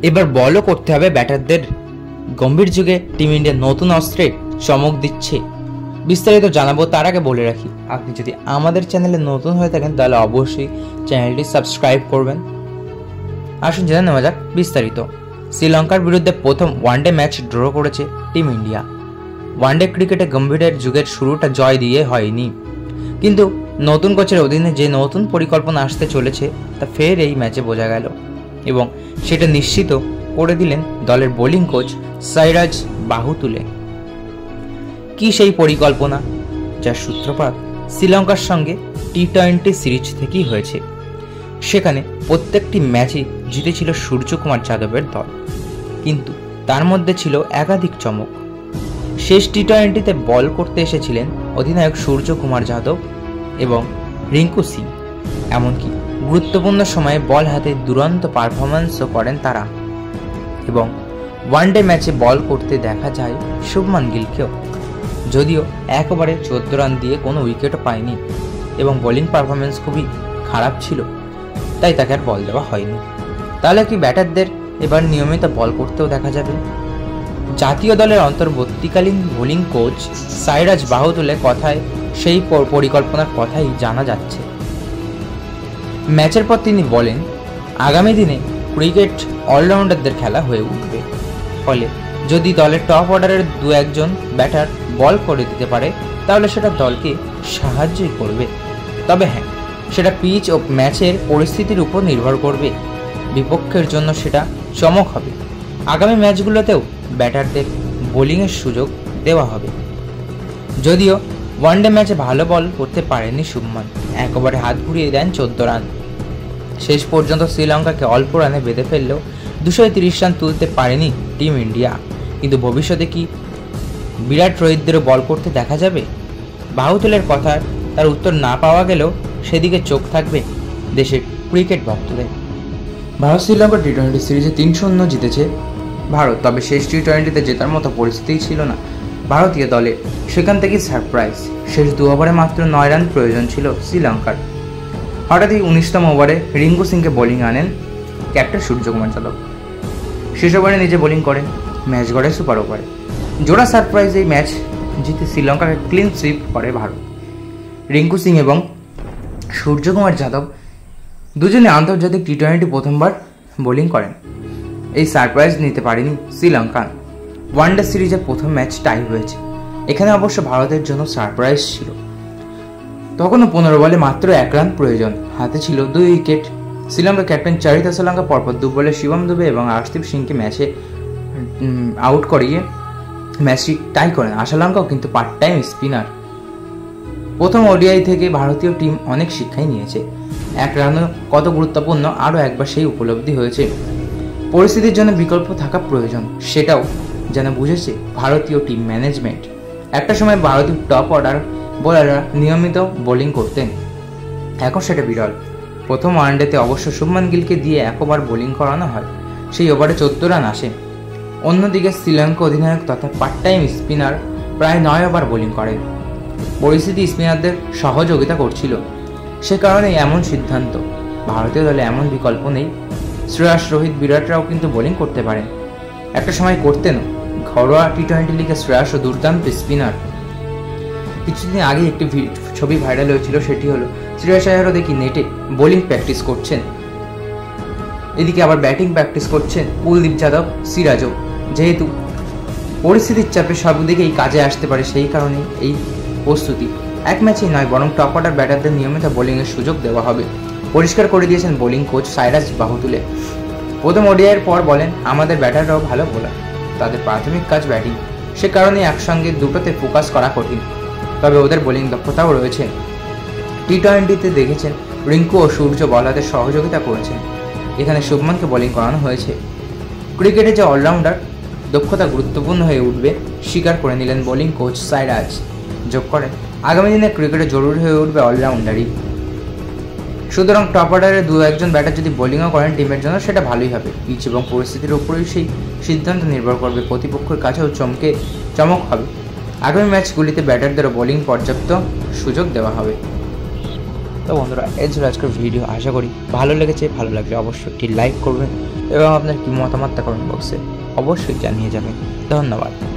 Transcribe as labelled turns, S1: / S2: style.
S1: এবার বলও করতে হবে ব্যাটারদের। গম্ভীর যুগে টিম ইন্ডিয়া নতুন অস্ত্রে চমক দিচ্ছে। বিস্তারিত জানাবো, তার আগে বলে রাখি, আপনি যদি আমাদের চ্যানেলে নতুন হয়ে থাকেন তাহলে অবশ্যই চ্যানেলটি সাবস্ক্রাইব করবেন। আসুন জেনে নেওয়া যাক বিস্তারিত। শ্রীলঙ্কার বিরুদ্ধে প্রথম ওয়ানডে ম্যাচ ড্র করেছে টিম ইন্ডিয়া। ওয়ানডে ক্রিকেটে গম্ভীরের যুগের শুরুটা জয় দিয়ে হয়নি, কিন্তু নতুন কোচের অধীনে যে নতুন পরিকল্পনা আসতে চলেছে তা ফের এই ম্যাচে বোঝা গেল, এবং সেটা নিশ্চিত করে দিলেন দলের বোলিং কোচ সাইরাজ বাহুতুলে। কি সেই পরিকল্পনা, যার সূত্রপাত শ্রীলঙ্কার সঙ্গে টি-20 সিরিজ থেকেই হয়েছে। সেখানে প্রত্যেকটি ম্যাচে জিতেছিল সূর্যকুমার যাদবের দল, কিন্তু তার মধ্যে ছিল একাধিক চমক। শেষ টি-20তে বল করতে এসেছিলেন অধিনায়ক সূর্যকুমার যাদব এবং রিঙ্কু সিং। এমনকি গুরুত্বপূর্ণ সময়ে বল হাতে দুরন্ত পারফরম্যান্সও করেন তারা। এবং ওয়ানডে ম্যাচে বল করতে দেখা যায় শুভমান গিলকেও, যদিও একবারে 14 রান দিয়ে কোনো উইকেটও পায়নি এবং বোলিং পারফরমেন্স খুবই খারাপ ছিল, তাই তাকে আর বল দেওয়া হয়নি। তাহলে কি ব্যাটারদের এবার নিয়মিত বল করতেও দেখা যাবে? জাতীয় দলের অন্তর্বর্তীকালীন বোলিং কোচ সাইরাজ বাহুতুলের কথায় সেই পরিকল্পনার কথাই জানা যাচ্ছে। ম্যাচের পর তিনি বলেন, আগামী দিনে ক্রিকেট অলরাউন্ডারদের খেলা হয়ে উঠবে, ফলে যদি দলের টপ অর্ডারের 2-1 ব্যাটার বল করে দিতে পারে তাহলে সেটা দলকে সাহায্যই করবে। তবে হ্যাঁ, সেটা পিচ ও ম্যাচের পরিস্থিতির উপর নির্ভর করবে। বিপক্ষের জন্য সেটা চমক হবে। আগামী ম্যাচগুলোতেও ব্যাটারদের বোলিংয়ের সুযোগ দেওয়া হবে। যদিও ওয়ানডে ম্যাচে ভালো বল করতে পারেনি শুভমান, একবারে হাত ঘুরিয়ে দেন 14 রান। শেষ পর্যন্ত শ্রীলঙ্কাকে অল্প রানে বেঁধে ফেললেও 230 রান তুলতে পারেনি টিম ইন্ডিয়া। কিন্তু ভবিষ্যতে কি বিরাট রোহিতদেরও বল করতে দেখা যাবে? বাহুতুলের কথার তার উত্তর না পাওয়া গেলেও সেদিকে চোখ থাকবে দেশের ক্রিকেট ভক্তদের। ভারত শ্রীলঙ্কা টি-20 সিরিজে 3-0 জিতেছে ভারত, তবে শেষ টি-20তে জেতার মতো পরিস্থিতিই ছিল না ভারতীয় দলে। সেখান থেকেই সারপ্রাইজ। শেষ 2 ওভারে মাত্র 9 রান প্রয়োজন ছিল শ্রীলঙ্কার। হঠাৎই 19তম ওভারে রিঙ্কু সিংকে বোলিং আনেন ক্যাপ্টেন সূর্যকুমার যাদব। শেষ ওভারে নিজে বোলিং করেন, ম্যাচ গড়ে সুপার ওভারে। জোড়া সারপ্রাইজ এই ম্যাচ জিতে শ্রীলঙ্কাকে ক্লিন সুইপ করে ভারত। রিঙ্কু সিং এবং সূর্যকুমার যাদব দুজনে আন্তর্জাতিক টি-20 প্রথমবার বোলিং করেন। এই সারপ্রাইজ নিতে পারেনি শ্রীলঙ্কা। ওয়ানডে সিরিজের প্রথম ম্যাচ টাই হয়েছে, এখানে অবশ্য ভারতের জন্য সারপ্রাইজ ছিল। তখনও 15 বলে মাত্র 1 রান প্রয়োজন, হাতে ছিল 2 উইকেট। শ্রীলঙ্কা ক্যাপ্টেন চারিতা শ্রীলঙ্কা পরপর 2 বলে শিবম দুবে এবং আর্শদীপ সিংকে ম্যাচে আউট করিয়ে ম্যাচটি টাই করেন। আশালঙ্কাও কিন্তু পার্ট টাইম স্পিনার। প্রথম ওডিআই থেকে ভারতীয় টিম অনেক শিক্ষাই নিয়েছে। 1 রানও কত গুরুত্বপূর্ণ আরও একবার সেই উপলব্ধি হয়েছে। পরিস্থিতির জন্য বিকল্প থাকা প্রয়োজন, সেটাও যেন বুঝেছে ভারতীয় টিম ম্যানেজমেন্ট। একটা সময় ভারতীয় টপ অর্ডার বোলাররা নিয়মিত বোলিং করতেন, এখন সেটা বিরল। প্রথম ওয়ানডেতে অবশ্য শুভমান গিলকে দিয়ে একবার বোলিং করানো হয়, সেই ওভারে 14 রান আসে। অন্যদিকে শ্রীলঙ্কা অধিনায়ক তথা পার্ট টাইম স্পিনার প্রায় 9 ওভার বোলিং করেন। পরিস্থিতি স্পিনারদের সহযোগিতা করছিল, সে কারণে এমন সিদ্ধান্ত। ভারতীয় দলে এমন বিকল্প নেই। শ্রেয়াস, রোহিত, বিরাটরাও কিন্তু বোলিং করতে পারেন, একটা সময় করতেন। ঘরোয়া টি-20 লিগে শ্রেয়াসও দুর্দান্ত স্পিনার। কিছুদিন আগে একটি ছবি ভাইরাল হয়েছিল, সেটি হলো শ্রেয়াস আয়ারও দেখি নেটে বোলিং প্র্যাকটিস করছেন, এদিকে আবার ব্যাটিং প্র্যাকটিস করছেন কুলদীপ যাদব, সিরাজও। যেহেতু পরিস্থিতির চাপে সবদিকেই কাজে আসতে পারে, সেই কারণেই এই প্রস্তুতি। এক ম্যাচেই নয়, বরং টপ অর্ডার ব্যাটারদের নিয়মিত বোলিংয়ের সুযোগ দেওয়া হবে, পরিষ্কার করে দিয়েছেন বোলিং কোচ সাইরাজ বাহুতুলে। প্রথম ওডিআইয়ের পর বলেন, আমাদের ব্যাটাররাও ভালো বোলার, তাদের প্রাথমিক কাজ ব্যাটিং, সে কারণে একসঙ্গে দুটোতে ফোকাস করা কঠিন, তবে ওদের বোলিং দক্ষতাও রয়েছে। টি-20তে দেখেছেন রিঙ্কু ও সূর্য বল হাতে সহযোগিতা করেছেন, এখানে শুভমানকে বোলিং করানো হয়েছে। ক্রিকেটে যে অলরাউন্ডার দক্ষতা গুরুত্বপূর্ণ হয়ে উঠবে স্বীকার করে নিলেন বোলিং কোচ সাইরাজ। যোগ করেন, আগামী দিনে ক্রিকেটে জরুরি হয়ে উঠবে অলরাউন্ডারই। সুতরাং টপ অর্ডারে 2-1 ব্যাটার যদি বোলিংও করেন টিমের জন্য সেটা ভালোই হবে। পিচ এবং পরিস্থিতির উপরেই সেই সিদ্ধান্ত নির্ভর করবে, প্রতিপক্ষের কাছেও চমক হবে। আগামী ম্যাচগুলিতে ব্যাটারদেরও বোলিং পর্যাপ্ত সুযোগ দেওয়া হবে। তো বন্ধুরা, এই ছিল আজকের ভিডিও। আশা করি ভালো লেগেছে। ভালো লাগলে অবশ্যই একটি লাইক করবেন এবং আপনার কি মতামত তা কমেন্ট বক্সে অবশ্যই জানিয়ে যাবেন। ধন্যবাদ।